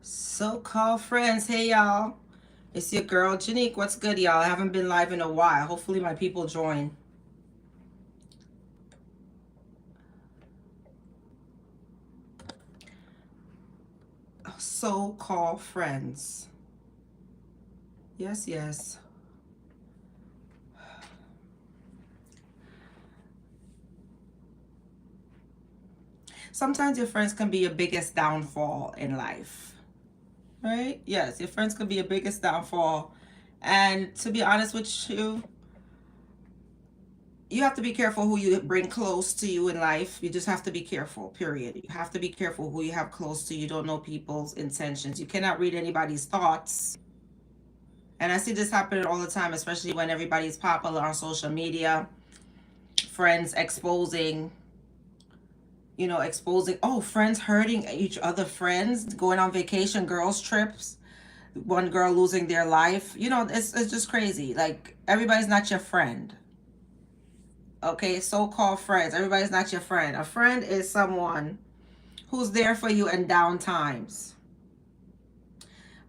So-called friends, hey y'all. It's your girl Janique. What's good, y'all? I haven't been live in a while. Hopefully my people join. So-called friends. Yes, yes. Sometimes your friends can be your biggest downfall in life. Right? Yes, your friends can be your biggest downfall. And to be honest with you, you have to be careful who you bring close to you in life. You just have to be careful, period. You have to be careful who you have close to you. You don't know people's intentions. You cannot read anybody's thoughts. And I see this happening all the time, especially when everybody's popular on social media. Friends exposing, oh, friends hurting each other, friends going on vacation, girls' trips, one girl losing their life. It's just crazy. Like, everybody's not your friend. Okay, so-called friends. Everybody's not your friend. A friend is someone who's there for you in down times,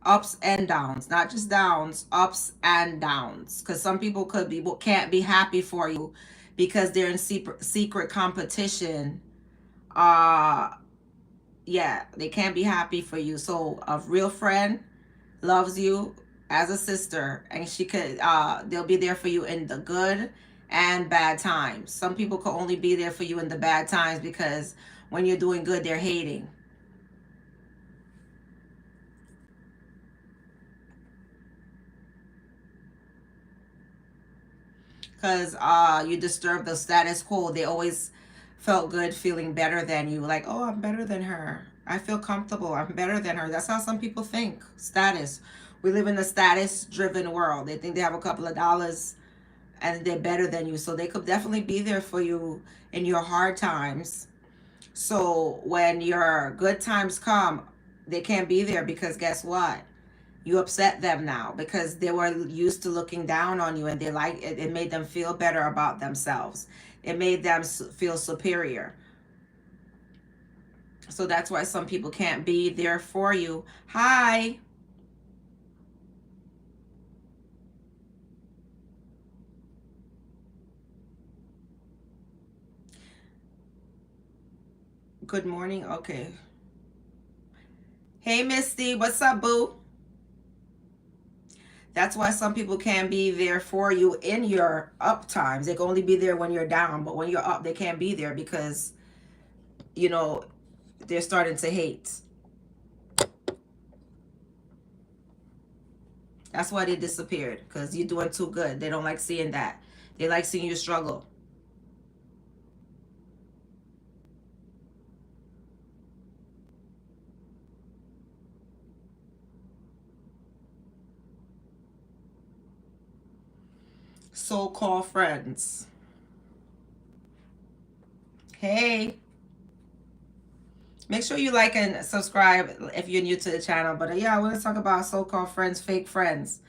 ups and downs, not just downs, ups and downs. Because some people can't be happy for you because they're in secret competition. Uh, yeah, they can't be happy for you. So a real friend loves you as a sister, and they'll be there for you in the good and bad times. Some people could only be there for you in the bad times because when you're doing good, they're hating. Because you disturb the status quo. They always felt good feeling better than you. Like, oh, I'm better than her. I feel comfortable. I'm better than her. That's how some people think. Status. We live in a status driven world. They think they have a couple of dollars and they're better than you. So they could definitely be there for you in your hard times. So when your good times come, they can't be there because guess what? You upset them now because they were used to looking down on you, and it made them feel better about themselves. It made them feel superior. So that's why some people can't be there for you. Hi. Good morning. Okay. Hey, Misty. What's up, boo? That's why some people can't be there for you in your up times. They can only be there when you're down, but when you're up, they can't be there because, you know, they're starting to hate. That's why they disappeared, because you're doing too good. They don't like seeing that. They like seeing you struggle. So-called friends. Hey, make sure you like and subscribe if you're new to the channel. But yeah, I want to talk about so-called friends, fake friends.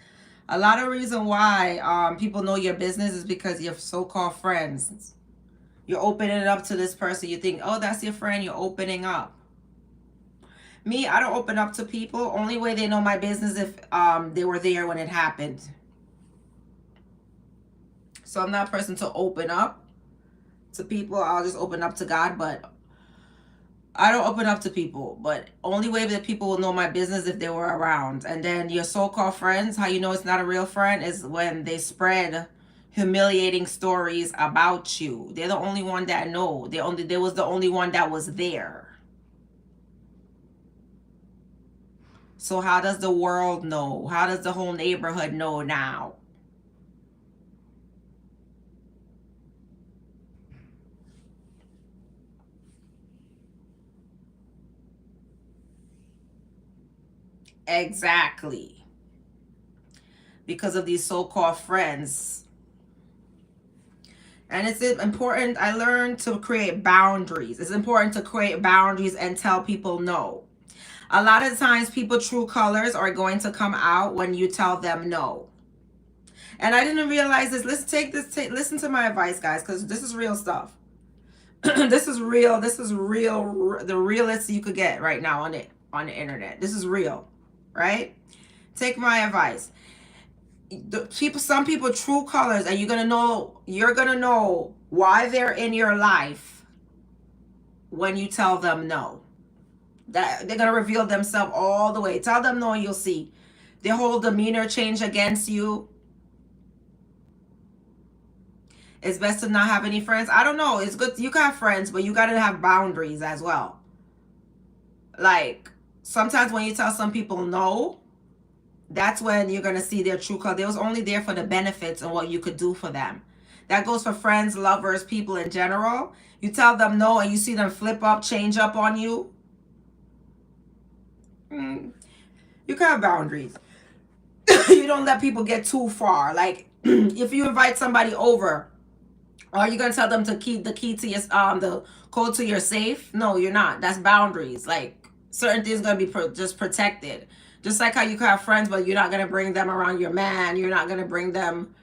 A lot of reason why people know your business is because you're so-called friends. You're opening it up to this person. You think, oh, that's your friend. You're opening up. Me, I don't open up to people. Only way they know my business if they were there when it happened. So I'm not a person to open up to people. I'll just open up to God, but I don't open up to people. But only way that people will know my business if they were around. And then your so-called friends, how you know it's not a real friend is when they spread humiliating stories about you. They're the only one that know. They was the only one that was there. So how does the world know? How does the whole neighborhood know now? Exactly. Because of these so-called friends. And it's important, I learned to create boundaries. It's important to create boundaries and tell people no. A lot of times people true colors are going to come out when you tell them no. And I didn't realize this. Listen to my advice, guys, because this is real stuff. This is real. The realest you could get right now on the internet. This is real, right? Take my advice. Some people true colors, and you're gonna know why they're in your life when you tell them no. That they're gonna reveal themselves all the way. Tell them no, and you'll see their whole demeanor change against you. It's best to not have any friends. I don't know. It's good you can have friends, but you gotta have boundaries as well. Like, sometimes when you tell some people no, that's when you're gonna see their true color. They was only there for the benefits and what you could do for them. That goes for friends, lovers, people in general. You tell them no and you see them flip up, change up on you. You can have boundaries. You don't let people get too far. Like, if you invite somebody over, are you gonna tell them to keep the key to your the code to your safe? No, you're not. That's boundaries. Like, certain things gonna be just protected. Just like how you can have friends, but you're not gonna bring them around your man. You're not gonna bring them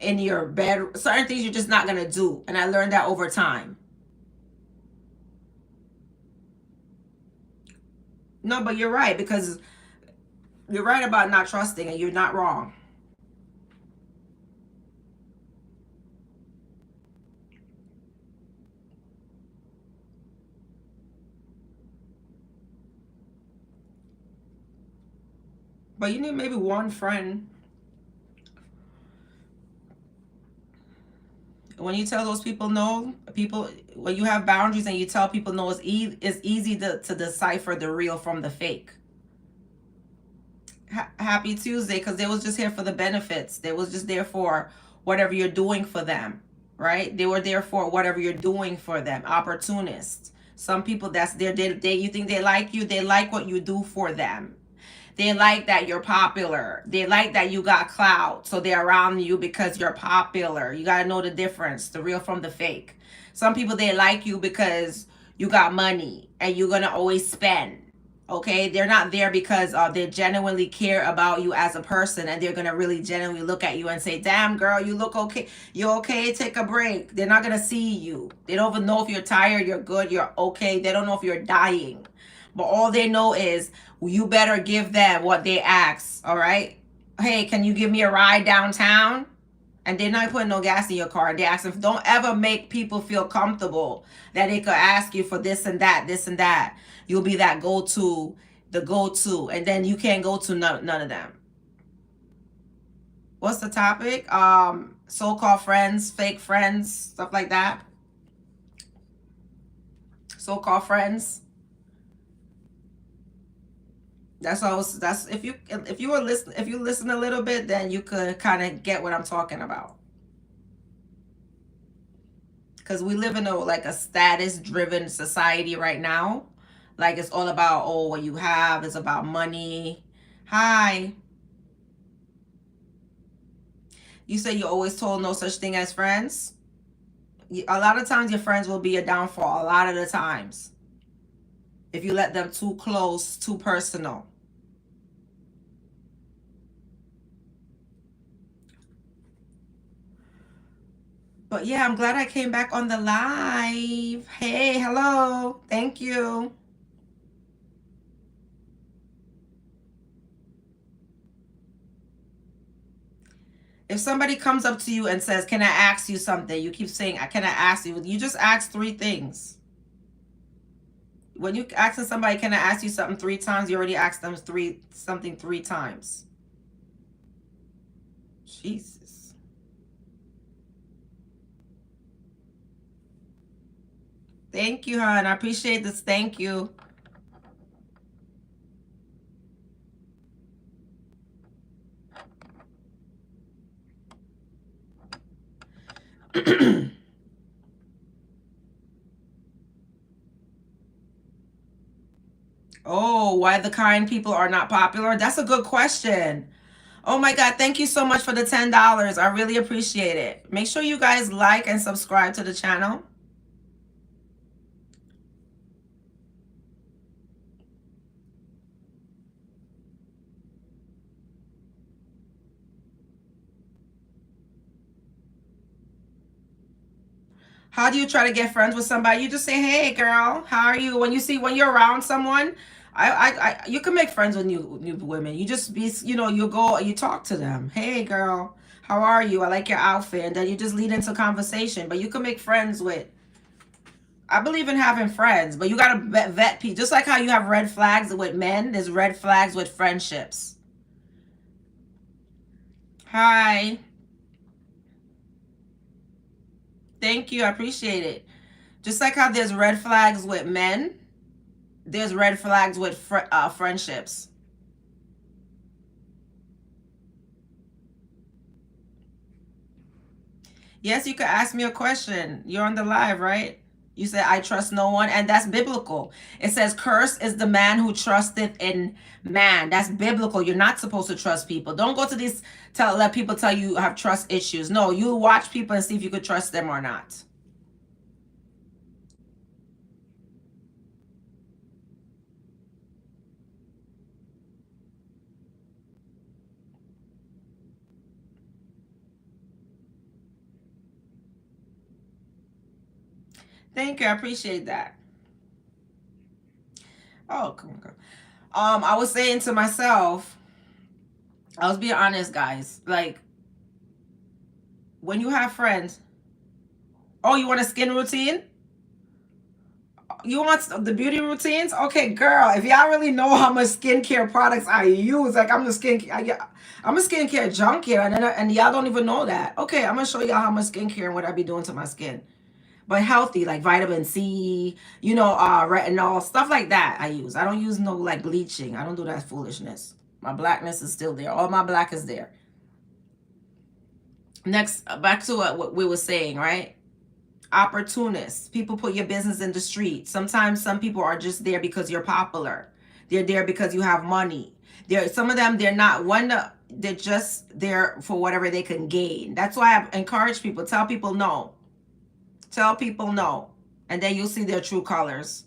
in your bed. Certain things you're just not gonna do. And I learned that over time. No, but you're right, because you're right about not trusting, and you're not wrong. But you need maybe one friend. When you tell those people no, people, when you have boundaries and you tell people no, it's easy to decipher the real from the fake. Happy Tuesday, because they was just here for the benefits. They was just there for whatever you're doing for them, right? They were there for whatever you're doing for them. Opportunists. Some people, that's their day. You think they like you? They like what you do for them. They like that you're popular. They like that you got clout. So they're around you because you're popular. You got to know the difference, the real from the fake. Some people, they like you because you got money and you're going to always spend. Okay, they're not there because they genuinely care about you as a person, and they're gonna really genuinely look at you and say, damn girl, you look okay, you okay, take a break. They're not gonna see you. They don't even know if you're tired, you're good, you're okay. They don't know if you're dying, but all they know is you better give them what they ask. All right, hey, can you give me a ride downtown? And they're not putting no gas in your car. They ask them, don't ever make people feel comfortable that they could ask you for this and that, this and that. You'll be that go-to, the go-to, and then you can't go to none of them. What's the topic? So-called friends, fake friends, stuff like that. So-called friends. That's if you listen a little bit, then you could kind of get what I'm talking about. Because we live in a status driven society right now. Like, it's all about, oh, what you have is about money. Hi. You say you always told no such thing as friends. A lot of times your friends will be a downfall. A lot of the times, if you let them too close, too personal. But yeah, I'm glad I came back on the live. Hey, hello. Thank you. If somebody comes up to you and says, can I ask you something? You keep saying, can I ask you? You just ask 3 things. When you asking somebody, can I ask you something 3 times? You already asked them something 3 times. Jesus. Thank you, hon. I appreciate this. Thank you. Oh, why the kind people are not popular? That's a good question. Oh my God, thank you so much for the $10. I really appreciate it. Make sure you guys like and subscribe to the channel. How do you try to get friends with somebody? You just say, hey girl, how are you? When you're around someone, You can make friends with new women. You just be, you go, you talk to them. Hey, girl, how are you? I like your outfit, and then you just lead into conversation. But you can make friends with. I believe in having friends, but you gotta vet people. Just like how you have red flags with men, there's red flags with friendships. Hi, thank you, I appreciate it. Just like how there's red flags with men, there's red flags with friendships. Yes, you could ask me a question. You're on the live, right? You said, I trust no one, and that's biblical. It says, cursed is the man who trusteth in man. That's biblical. You're not supposed to trust people. Don't go to these, let people tell you have trust issues. No, you watch people and see if you could trust them or not. Thank you. I appreciate that. Oh, come on, girl. I was saying to myself, I was being honest, guys. Like, when you have friends, oh, you want a skin routine? You want the beauty routines? Okay, girl. If y'all really know how much skincare products I use, like I'm a skincare junkie, and y'all don't even know that. Okay, I'm gonna show y'all how much skincare and what I be doing to my skin, but healthy, like vitamin C, retinol, stuff like that. I use. I don't use no like bleaching. I don't do that foolishness. My blackness is still there. All my black is there. Next, back to what we were saying, right? Opportunists. People put your business in the street. Sometimes some people are just there because you're popular. They're there because you have money. Some of them, they're not one. They're just there for whatever they can gain. That's why I encourage people. Tell people no. Tell people no, and then you'll see their true colors.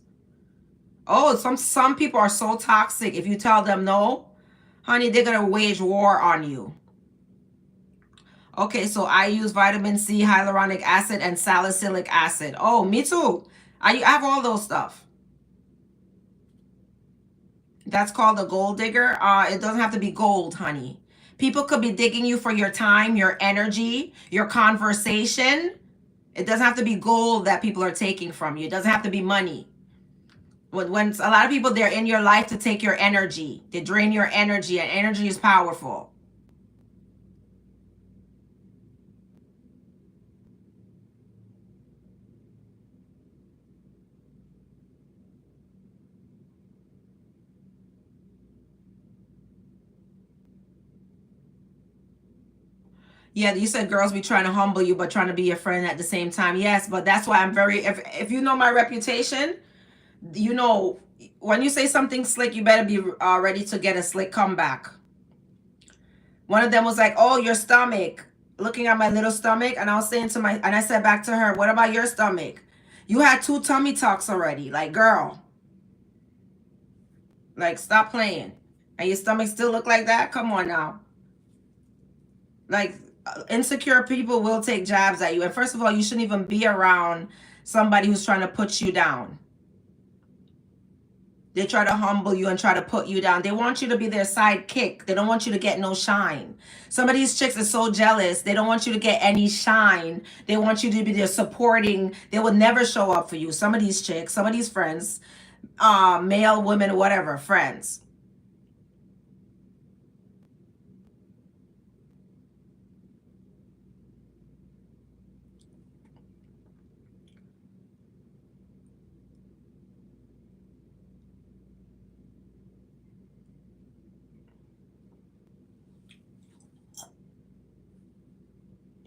Oh, some people are so toxic. If you tell them no, honey, they're gonna wage war on you. Okay, so I use vitamin C, hyaluronic acid, and salicylic acid. Oh, me too. I have all those stuff. That's called a gold digger. It doesn't have to be gold, honey. People could be digging you for your time, your energy, your conversation. It doesn't have to be gold that people are taking from you. It doesn't have to be money. When a lot of people, they're in your life to take your energy. They drain your energy, and energy is powerful. Yeah, you said girls be trying to humble you, but trying to be your friend at the same time. Yes, but that's why I'm very. If you know my reputation, you know when you say something slick, you better be ready to get a slick comeback. One of them was like, "Oh, your stomach," looking at my little stomach, and I was saying to and I said back to her, "What about your stomach? You had two tummy tucks already. Like, girl, like stop playing. And your stomach still look like that? Come on now." Like, insecure people will take jabs at you. And first of all, you shouldn't even be around somebody who's trying to put you down. They try to humble you and try to put you down. They want you to be their sidekick. They don't want you to get no shine. Some of these chicks are so jealous. They don't want you to get any shine. They want you to be their supporting. They will never show up for you. Some of these chicks, some of these friends, male, women, whatever, friends.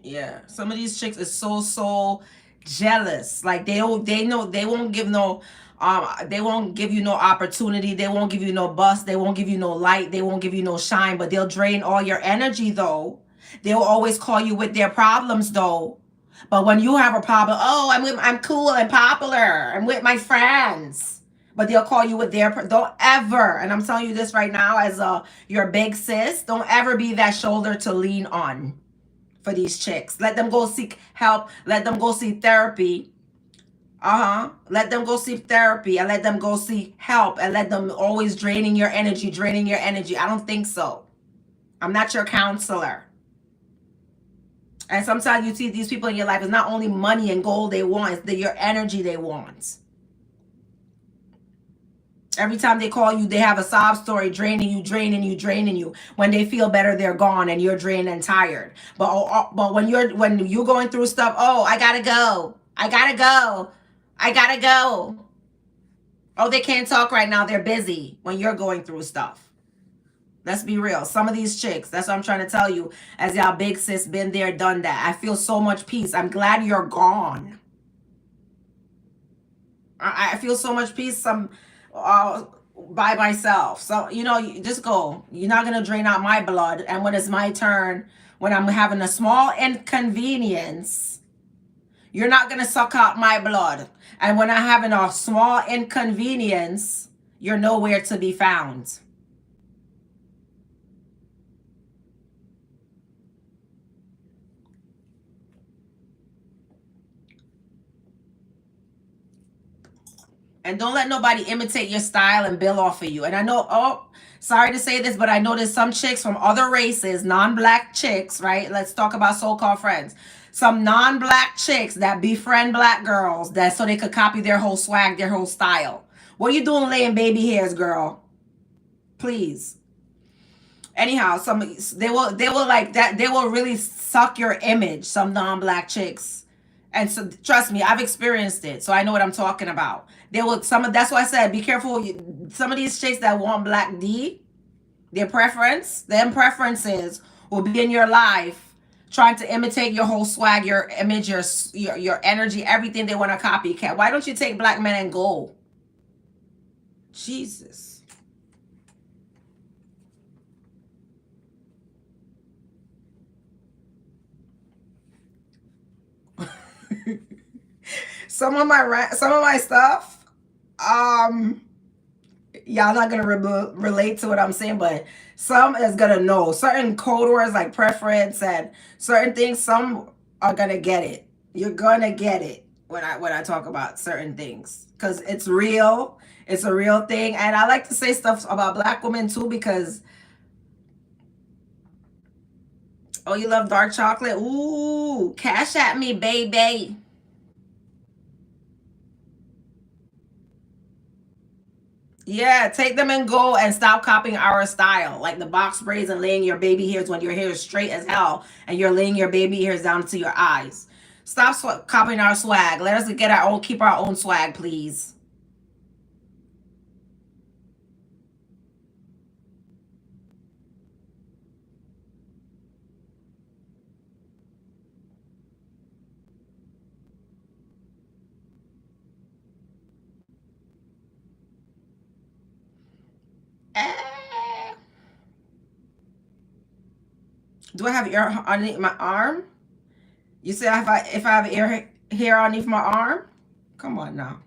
Yeah, some of these chicks is so jealous. Like they know they won't give no they won't give you no opportunity. They won't give you no bust. They won't give you no light. They won't give you no shine. But they'll drain all your energy though. They'll always call you with their problems though. But when you have a problem, oh, I'm cool and popular. I'm with my friends. But they'll call you with their don't ever. And I'm telling you this right now as your big sis. Don't ever be that shoulder to lean on for these chicks. Let them go seek help. Let them go see therapy. Let them go seek therapy and let them go seek help and let them always draining your energy, draining your energy. I don't think so. I'm not your counselor. And sometimes you see these people in your life, it's not only money and gold they want, it's your energy they want. Every time they call you, they have a sob story draining you, draining you, draining you. When they feel better, they're gone and you're drained and tired. But when you're going through stuff, oh, I gotta go. I gotta go. I gotta go. Oh, they can't talk right now. They're busy when you're going through stuff. Let's be real. Some of these chicks, that's what I'm trying to tell you, as y'all big sis, been there, done that. I feel so much peace. I'm glad you're gone. I feel so much peace. By myself. So, you just go. You're not going to drain out my blood. And when it's my turn, when I'm having a small inconvenience, you're not going to suck out my blood. And when I'm having a small inconvenience, you're nowhere to be found. And don't let nobody imitate your style and bill off of you. And I know, sorry to say this, but I know there's some chicks from other races, non-black chicks, right? Let's talk about so-called friends. Some non-black chicks that befriend black girls that so they could copy their whole swag, their whole style. What are you doing laying baby hairs, girl? Please. Anyhow, they will like that. They will really suck your image. Some non-black chicks, and so trust me, I've experienced it, so I know what I'm talking about. They will That's why I said be careful. Some of these chicks that want black D, their preferences will be in your life, trying to imitate your whole swag, your image, your energy, everything they want to copycat. Why don't you take black men and go? Jesus. Some of my stuff, y'all not gonna relate to what I'm saying, but some is gonna know certain code words like preference and certain things. Some are gonna get it. You're gonna get it when I talk about certain things because it's real. It's a real thing, and I like to say stuff about black women too because oh, you love dark chocolate? Ooh, cash at me, baby. Yeah, take them and go and stop copying our style. Like the box braids and laying your baby hairs when your hair is straight as hell and you're laying your baby hairs down to your eyes. Stop copying our swag. Let us keep our own swag, please. Eh. Do I have ear underneath my arm? You say if I have ear hair underneath my arm? Come on now.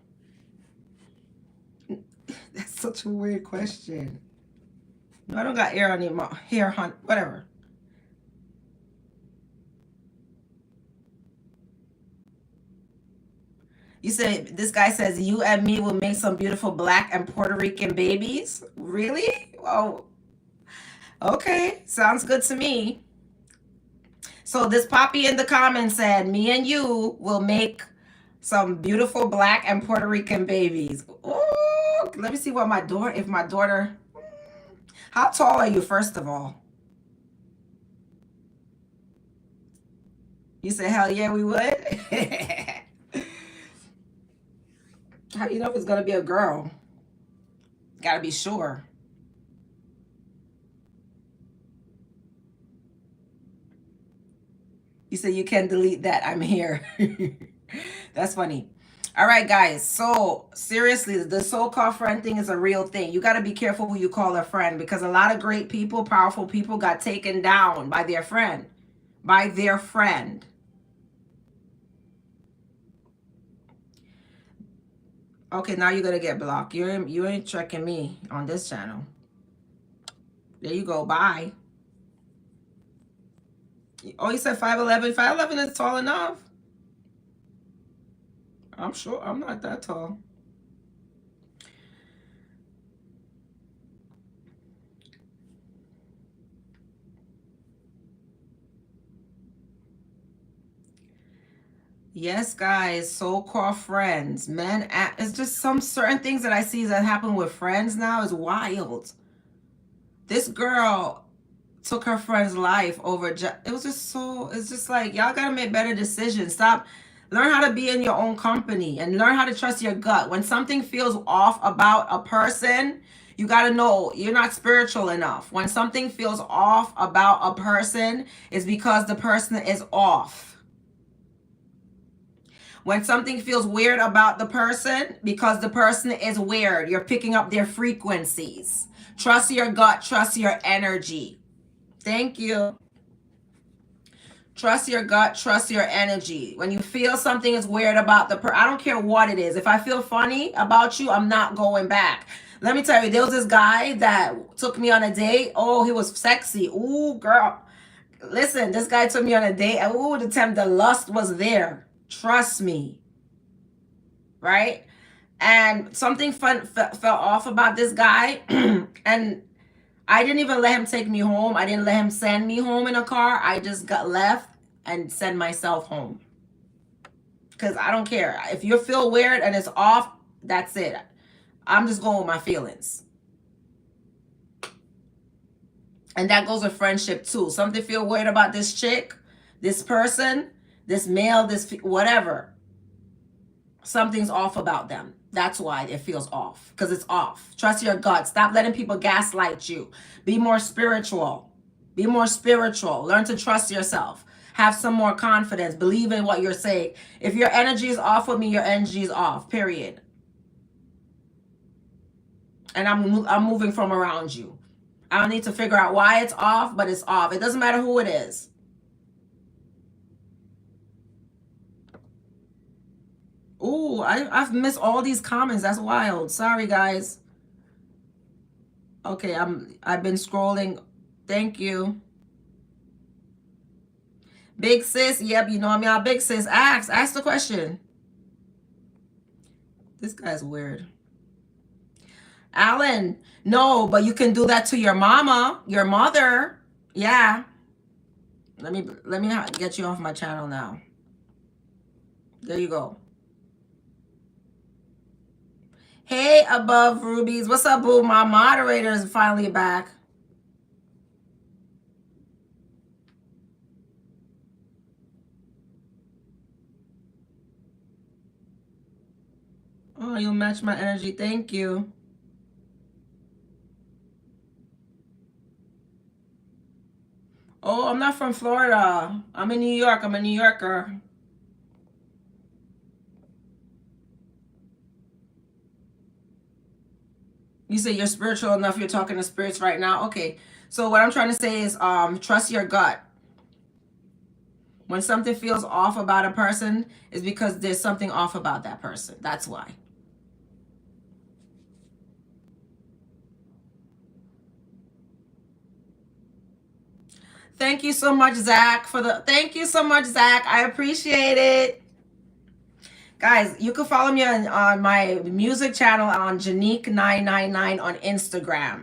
That's such a weird question. No, I don't got ear underneath my hair, whatever. You said this guy says you and me will make some beautiful black and Puerto Rican babies. Really? Oh, okay. Sounds good to me. So this Poppy in the comments said, me and you will make some beautiful black and Puerto Rican babies. Oh, let me see what if my daughter, how tall are you, first of all? You said, hell yeah, we would. How do you know if it's going to be a girl? Got to be sure. You said you can delete that. I'm here. That's funny. All right, guys. So seriously, the so-called friend thing is a real thing. You got to be careful who you call a friend because a lot of great people, powerful people got taken down by their friend. By their friend. Okay, now you're going to get blocked. You ain't checking me on this channel. There you go. Bye. Oh, you said 5'11". 5'11" is tall enough. I'm sure I'm not that tall. Yes, guys, so-called friends, men. It's just some certain things that I see that happen with friends now is wild. This girl took her friend's life over. It was just so. It's just like y'all gotta make better decisions. Stop. Learn how to be in your own company and learn how to trust your gut. When something feels off about a person, you got to know you're not spiritual enough. When something feels off about a person, it's because the person is off. When something feels weird about the person, because the person is weird, you're picking up their frequencies. Trust your gut, trust your energy. Thank you. Trust your gut, trust your energy. When you feel something is weird about I don't care what it is. If I feel funny about you, I'm not going back. Let me tell you, there was this guy that took me on a date. Oh, he was sexy. Ooh, girl. Listen, this guy took me on a date. Ooh, the lust was there. Trust me. Right? And something fell off about this guy. And I didn't even let him take me home. I didn't let him send me home in a car. I just got left and send myself home. Because I don't care. If you feel weird and it's off, that's it. I'm just going with my feelings. And that goes with friendship too. Something feel weird about this chick, this person, this male, this whatever. Something's off about them. That's why it feels off. Because it's off. Trust your gut. Stop letting people gaslight you. Be more spiritual. Be more spiritual. Learn to trust yourself. Have some more confidence. Believe in what you're saying. If your energy is off with me, your energy is off. Period. And I'm moving from around you. I don't need to figure out why it's off, but it's off. It doesn't matter who it is. Ooh, I've missed all these comments. That's wild. Sorry, guys. Okay, I've been scrolling. Thank you. Big sis, yep, you know I'm y'all big sis. Ask the question. This guy's weird. Alan, no, but you can do that to your mama, your mother. Yeah. Let me get you off my channel now. There you go. Hey, Above Rubies. What's up, boo? My moderator is finally back. Oh, you'll match my energy. Thank you. Oh, I'm not from Florida. I'm in New York. I'm a New Yorker. You say you're spiritual enough. You're talking to spirits right now. Okay. So what I'm trying to say is trust your gut. When something feels off about a person, is because there's something off about that person. That's why. Thank you so much, Zach, thank you so much, Zach. I appreciate it. Guys, you can follow me on my music channel on Janique999 on Instagram.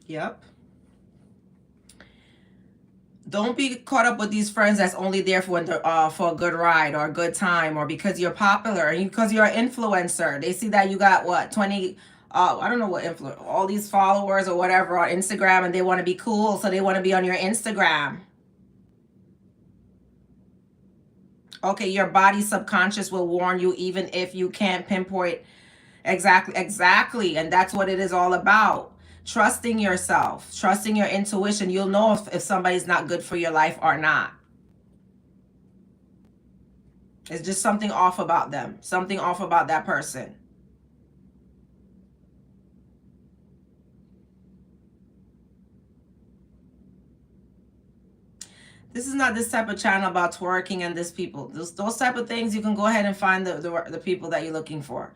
Yep. Don't be caught up with these friends that's only there for a good ride or a good time, or because you're popular and because you're an influencer. They see that you got what 20 I don't know what all these followers or whatever on Instagram, and they want to be cool, so they want to be on your Instagram. Okay, your body subconscious will warn you even if you can't pinpoint exactly, and that's what it is all about. Trusting yourself, trusting your intuition. You'll know if somebody's not good for your life or not. It's just something off about them, something off about that person. This is not this type of channel about twerking and this people. Those type of things, you can go ahead and find the people that you're looking for.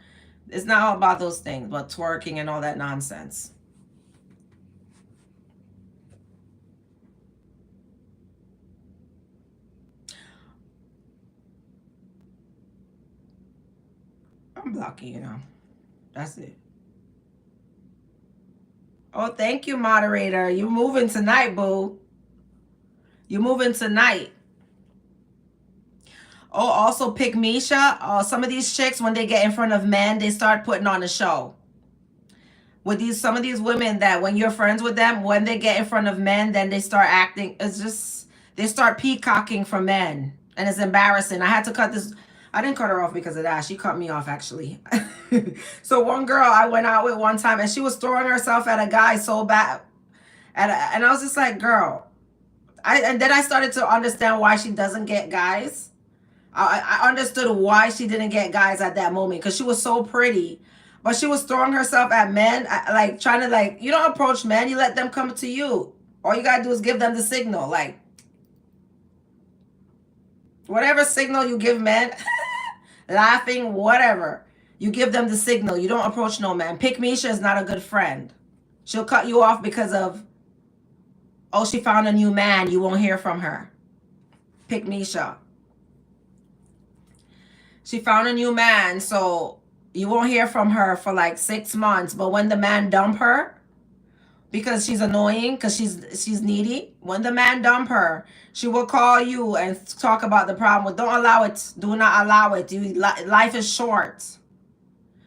It's not all about those things, but twerking and all that nonsense. I'm blocking you now. That's it. Oh, thank you, moderator. You moving tonight, boo. You moving tonight. Oh, also pick Misha. Some of these chicks, when they get in front of men, they start putting on a show. With some of these women that when you're friends with them, when they get in front of men, then they start acting. It's just they start peacocking for men, and it's embarrassing. I had to cut this. I didn't cut her off because of that. She cut me off actually. So one girl I went out with one time, and she was throwing herself at a guy so bad, and I was just like, girl. And then I started to understand why she doesn't get guys. I understood why she didn't get guys at that moment, because she was so pretty, but she was throwing herself at men, like trying to, like, you don't approach men, you let them come to you. All you gotta do is give them the signal, like whatever signal you give men, laughing, whatever, you give them the signal. You don't approach no man. Pick Misha is not a good friend. She'll cut you off because of, oh, she found a new man, you won't hear from her. Pick Misha. She found a new man, so you won't hear from her for like 6 months. But when the man dump her, because she's annoying, because she's needy, when the man dump her, she will call you and talk about the problem. Well, don't allow it. Do not allow it. Life is short.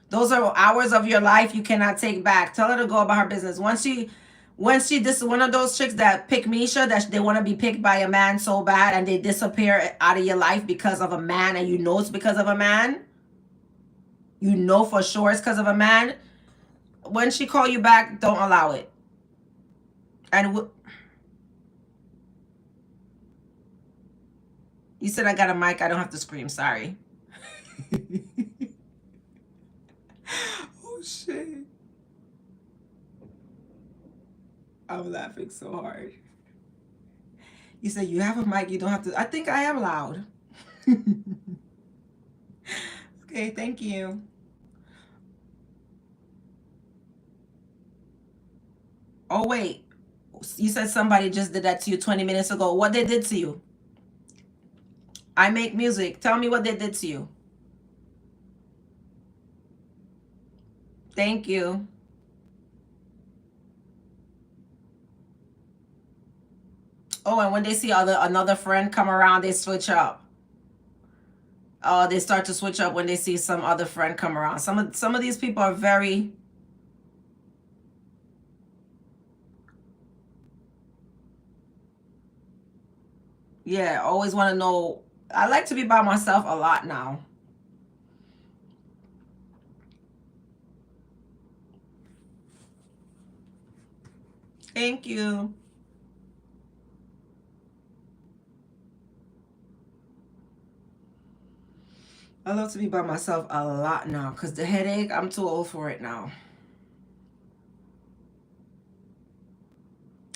Those are hours of your life you cannot take back. Tell her to go about her business. This is one of those chicks that pick Misha, that they want to be picked by a man so bad, and they disappear out of your life because of a man, and you know it's because of a man. You know for sure it's because of a man. When she call you back, don't allow it. And you said I got a mic. I don't have to scream. Sorry. Oh shit. I'm laughing so hard. You said you have a mic, you don't have to. I think I am loud. Okay, thank you. Oh, wait. You said somebody just did that to you 20 minutes ago. What they did to you? I make music. Tell me what they did to you. Thank you. Oh, and when they see another friend come around, they switch up. Oh, they start to switch up when they see some other friend come around. Some of these people are very, yeah, always want to know. I like to be by myself a lot now. Thank you. I love to be by myself a lot now, because the headache, I'm too old for it now.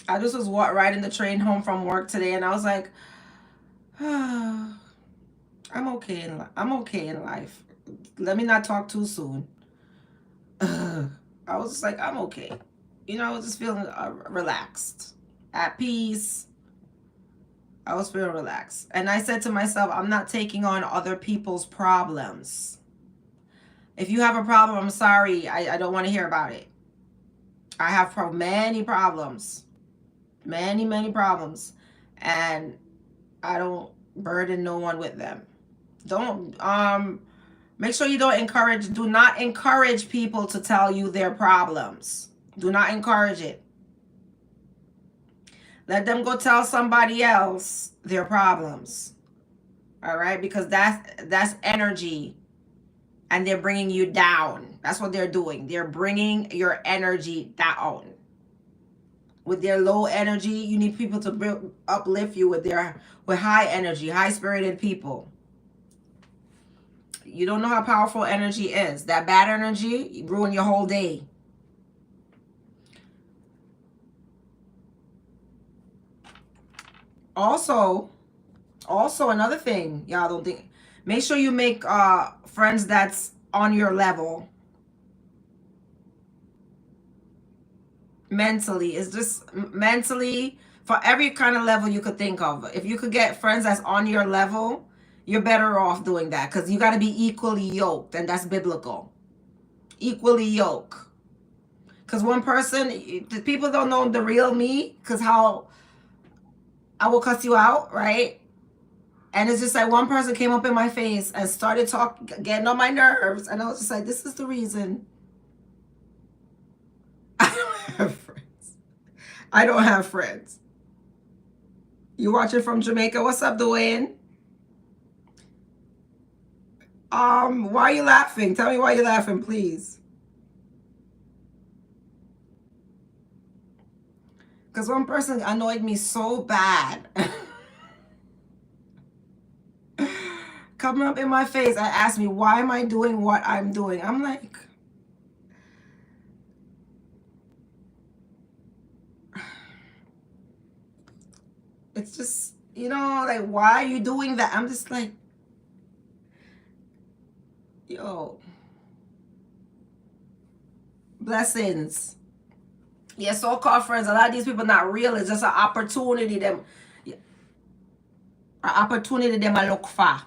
I just was riding the train home from work today, and I was like, I'm okay I'm okay in life. Let me not talk too soon. I was just like, I'm okay. I was just feeling relaxed, at peace. I was feeling relaxed. And I said to myself, I'm not taking on other people's problems. If you have a problem, I'm sorry. I don't want to hear about it. I have many problems. Many, many problems. And I don't burden no one with them. Don't make sure you do not encourage people to tell you their problems. Do not encourage it. Let them go tell somebody else their problems. All right? Because that's energy, and they're bringing you down. That's what they're doing. They're bringing your energy down. With their low energy, you need people to uplift you with high energy, high-spirited people. You don't know how powerful energy is. That bad energy ruin your whole day. Also, another thing, y'all don't think. Make sure you make friends that's on your level mentally. It's just mentally for every kind of level you could think of. If you could get friends that's on your level, you're better off doing that because you got to be equally yoked, and that's biblical. Equally yoked. Because one person, people don't know the real me because how I will cuss you out, right? And it's just like one person came up in my face and started talking, getting on my nerves. And I was just like, this is the reason I don't have friends. I don't have friends. You watching from Jamaica? What's up, Dwayne? Why are you laughing? Tell me why you're laughing, please. Because one person annoyed me so bad. Coming up in my face and asked me, why am I doing what I'm doing? I'm like, it's just, like, why are you doing that? I'm just like, yo, blessings. Yeah, so-called friends, a lot of these people not real. It's just an opportunity them I look for.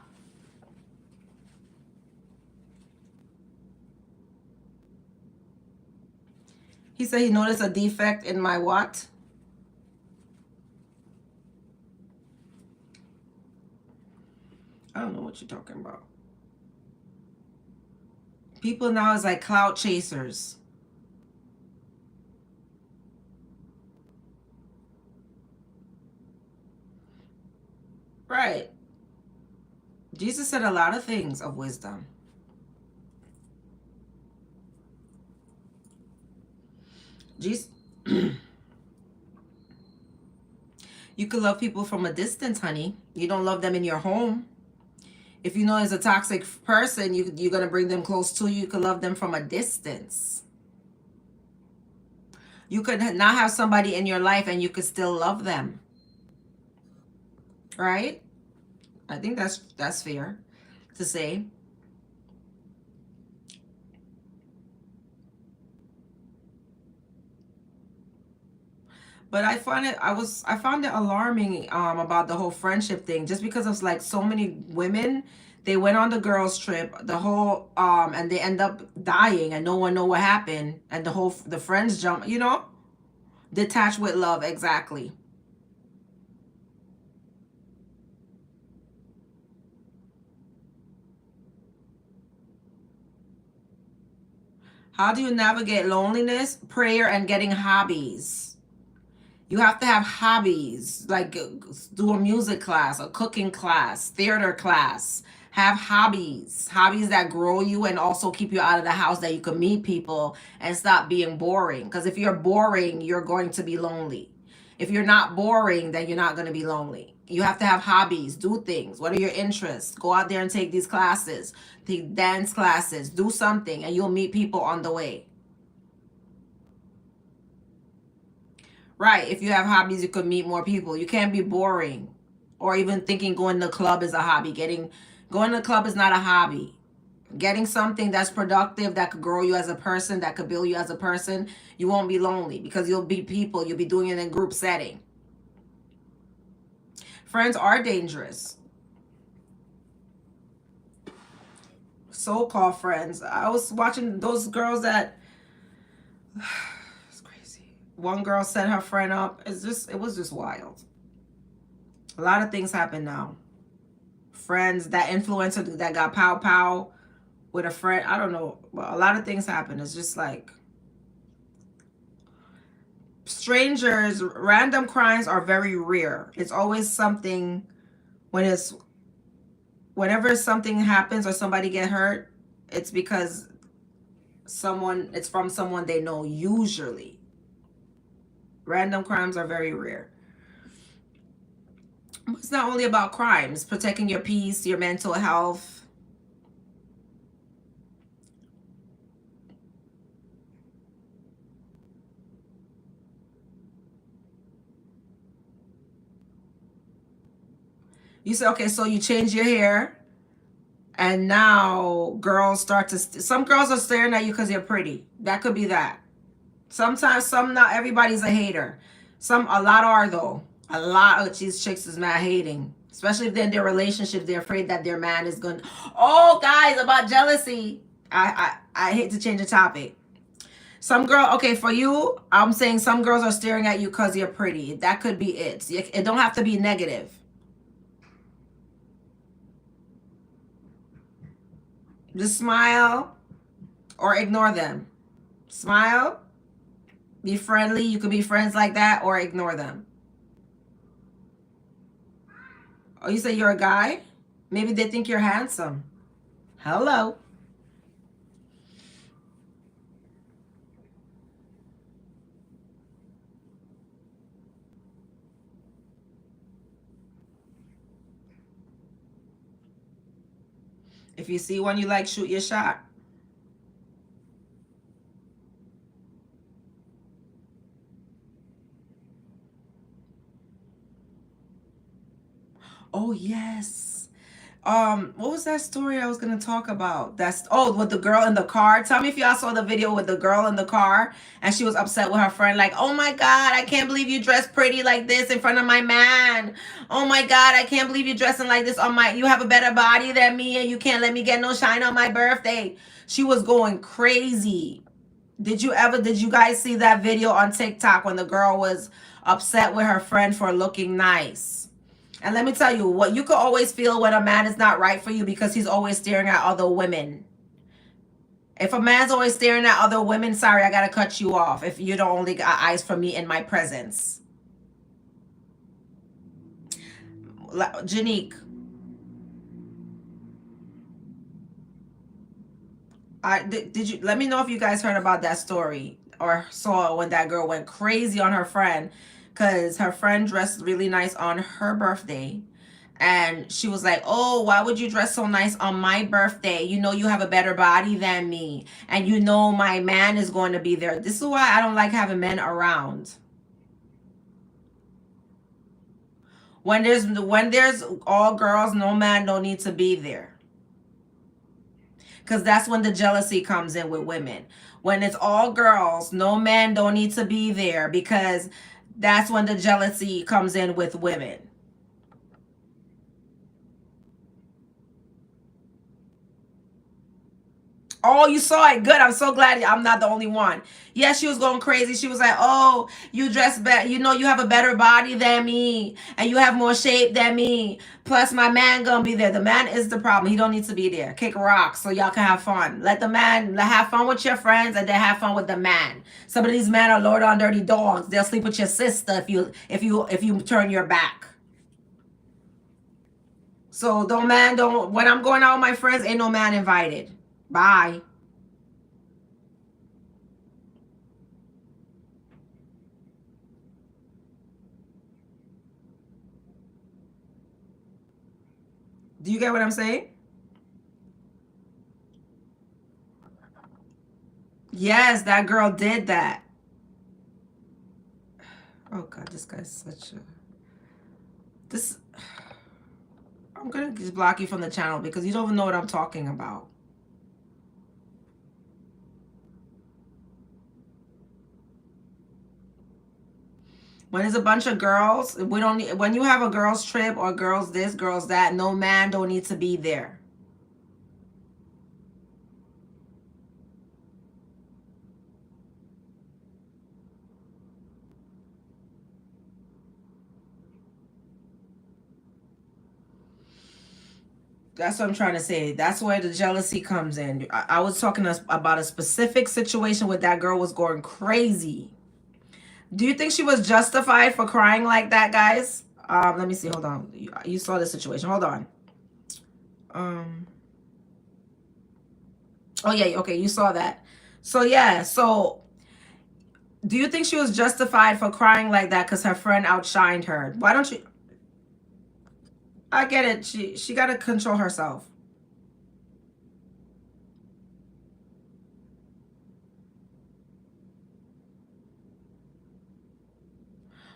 He said he noticed a defect in my what? I don't know what you're talking about. People now is like cloud chasers. Right. Jesus said a lot of things of wisdom. Jesus, you can love people from a distance, honey. You don't love them in your home. If you know it's a toxic person, you're gonna bring them close to you. You can love them from a distance. You could not have somebody in your life and you could still love them, right? I think that's fair to say. But I found it alarming about the whole friendship thing just because of like so many women they went on the girls trip the whole and they end up dying and no one know what happened and the friends jump, detached with love exactly. How do you navigate loneliness? Prayer and getting hobbies. You have to have hobbies, like do a music class, a cooking class, theater class. Have hobbies that grow you and also keep you out of the house that you can meet people and stop being boring. Because if you're boring, you're going to be lonely. If you're not boring, then you're not going to be lonely. You have to have hobbies, do things. What are your interests? Go out there and take these classes, take dance classes, do something, and you'll meet people on the way. Right. If you have hobbies, you could meet more people. You can't be boring or even thinking going to the club is a hobby. Going to the club is not a hobby. Getting something that's productive, that could grow you as a person, that could build you as a person, you won't be lonely because you'll be people. You'll be doing it in group setting. Friends are dangerous. So-called friends. I was watching those girls that it's crazy. One girl set her friend up. It was just wild. A lot of things happen now. Friends, that influencer that got pow pow with a friend. I don't know. But a lot of things happen. It's just like strangers, random crimes are very rare. It's always something when it's whenever something happens or somebody get hurt, it's because it's from someone they know usually. Random crimes are very rare. It's not only about crimes, protecting your peace, your mental health. You say, okay, so you change your hair, and now girls start to, some girls are staring at you because you're pretty. That could be that. Sometimes, some, not everybody's a hater. A lot are though. A lot of these chicks is mad hating. Especially if they're in their relationship, they're afraid that their man is going to. Oh, guys, about jealousy. I hate to change the topic. Some girl, okay, for you, I'm saying some girls are staring at you because you're pretty. That could be it. It don't have to be negative. Just smile or ignore them. Smile, be friendly. You could be friends like that or ignore them. Oh, you say you're a guy? Maybe they think you're handsome. Hello. If you see one you like, shoot your shot. Oh, yes. What was that story I was gonna talk about? That's, oh, with the girl in the car. Tell me if y'all saw the video with the girl in the car and she was upset with her friend, like, oh my god, I can't believe you dressed pretty like this in front of my man. Oh my god, I can't believe you dressing like this on my, you have a better body than me and you can't let me get no shine on my birthday. She was going crazy. Did you guys see that video on TikTok when the girl was upset with her friend for looking nice? And let me tell you, what you could always feel when a man is not right for you because he's always staring at other women. If a man's always staring at other women, sorry, I gotta cut you off if you don't only got eyes for me in my presence. Janique, did you let me know if you guys heard about that story or saw when that girl went crazy on her friend because her friend dressed really nice on her birthday, and she was like, oh, why would you dress so nice on my birthday? You know you have a better body than me, and you know my man is going to be there. This is why I don't like having men around. When there's all girls, no man don't need to be there, because that's when the jealousy comes in with women. When it's all girls, no man don't need to be there, because that's when the jealousy comes in with women. Oh, you saw it. Good. I'm so glad I'm not the only one. Yeah, she was going crazy. She was like, oh, you dress better. You know, you have a better body than me and you have more shape than me. Plus, my man gonna be there. The man is the problem. He don't need to be there. Kick rocks so y'all can have fun. Let the man have fun with your friends and then have fun with the man. Some of these men are low down dirty dogs. They'll sleep with your sister if you turn your back. So don't when I'm going out with my friends, ain't no man invited. Bye. Do you get what I'm saying? Yes, that girl did that. Oh god, this guy's such a this I'm gonna just block you from the channel because you don't even know what I'm talking about. When it's a bunch of girls, we don't need, when you have a girls trip or girls this, girls that, no man don't need to be there. That's what I'm trying to say. That's where the jealousy comes in. I was talking about a specific situation where that girl was going crazy. Do you think she was justified for crying like that, guys? Let me see. Hold on. You saw the situation. Hold on. Um. Oh yeah. Okay, you saw that. So yeah. So do you think she was justified for crying like that because her friend outshined her? Why don't you? I get it. She got to control herself.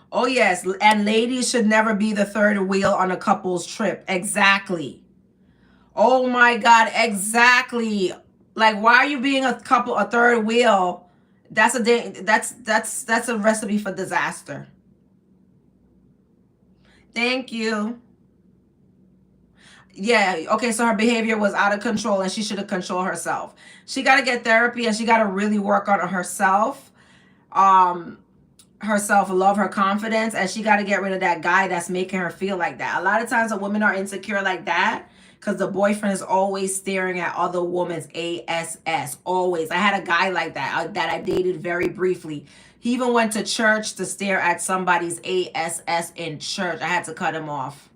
Oh, yes. And ladies should never be the third wheel on a couple's trip. Exactly. Oh my God. Exactly. Like, why are you being a third wheel? That's a recipe for disaster. Thank you. Yeah, okay, so her behavior was out of control and she should have controlled herself. She got to get therapy and she got to really work on herself. Um her self-love, her confidence, and she got to get rid of that guy that's making her feel like that. A lot of times when women are insecure like that because the boyfriend is always staring at other women's ass. Always. I had a guy like that that I dated very briefly. He even went to church to stare at somebody's ass in church. I had to cut him off.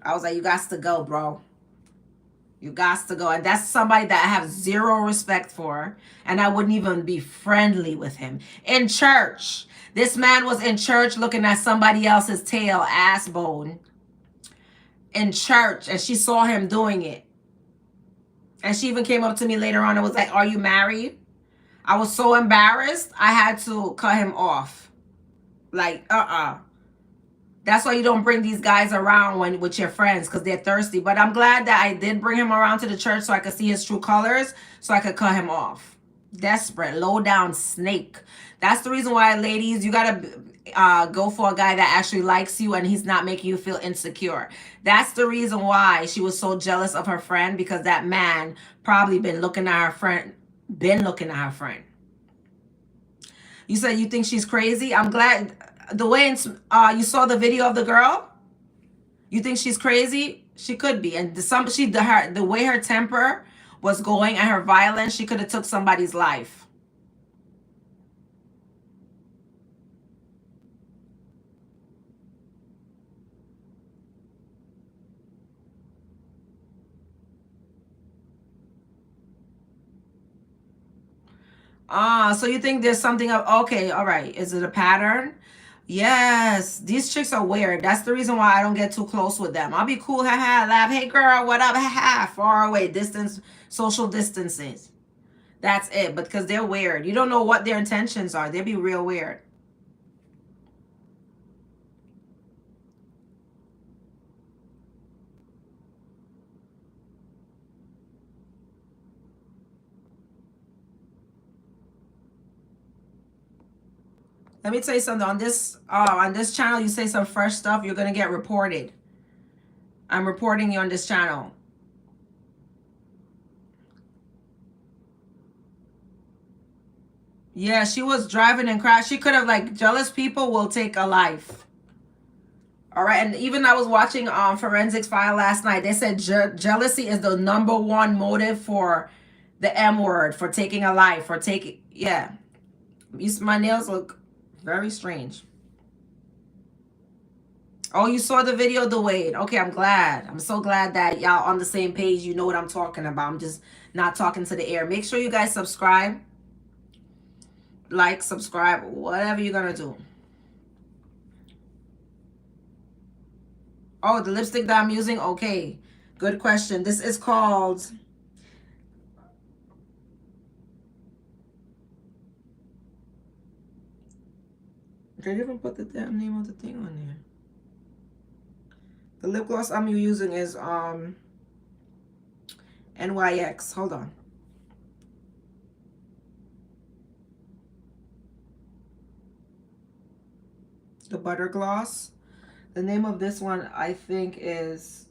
I was like, you got to go, bro. You got to go. And that's somebody that I have zero respect for. And I wouldn't even be friendly with him. In church. This man was in church looking at somebody else's tail, ass bone. In church. And she saw him doing it. And she even came up to me later on and was like, are you married? I was so embarrassed. I had to cut him off. Like, That's why you don't bring these guys around when with your friends because they're thirsty. But I'm glad that I did bring him around to the church so I could see his true colors, so I could cut him off. Desperate, low down snake. That's the reason why, ladies, you gotta go for a guy that actually likes you and he's not making you feel insecure. That's the reason why she was so jealous of her friend, because that man probably been looking at her friend. Been looking at her friend. You said you think she's crazy. I'm glad the way you saw the video of the girl. You think she's crazy? She could be. And the way her temper was going and her violence, she could have took somebody's life. So you think there's something of okay, all right. Is it a pattern? Yes, these chicks are weird. That's the reason why I don't get too close with them. I'll be cool, haha, laugh, hey girl, what up, haha, far away, distance, social distances. That's it. But because they're weird, you don't know what their intentions are. They be real weird. Let me tell you something. On this channel, you say some fresh stuff, you're gonna get reported. I'm reporting you on this channel. Yeah, she was driving and crashed. She could have, like, jealous people will take a life. All right, and even I was watching Forensics File last night. They said jealousy is the number one motive for the M word, for taking a life, for taking, yeah. My nails look very strange. Oh, you saw the video, Dwayne. Okay, I'm glad. I'm so glad that y'all on the same page. You know what I'm talking about. I'm just not talking to the air. Make sure you guys subscribe, like, subscribe, whatever you're gonna do. Oh, the lipstick that I'm using? Okay, good question. This is called... Did you even put the damn name of the thing on there? The lip gloss I'm using is NYX. Hold on. The butter gloss. The name of this one, I think, is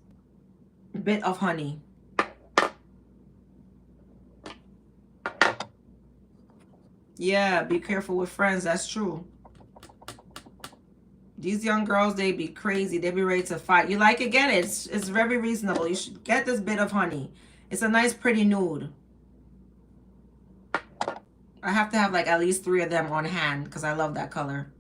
Bit of Honey. Yeah, be careful with friends. That's true. These young girls, they be crazy. They be ready to fight. You like it? Get it. It's very reasonable. You should get this Bit of Honey. It's a nice, pretty nude. I have to have like at least 3 of them on hand because I love that color.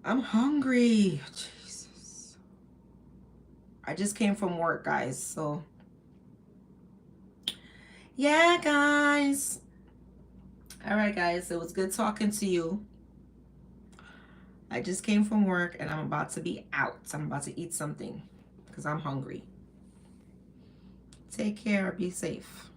I'm hungry. Jesus. I just came from work, guys. So, yeah, guys. All right, guys. It was good talking to you. I just came from work and I'm about to be out. I'm about to eat something. because I'm hungry. Take care. Be safe.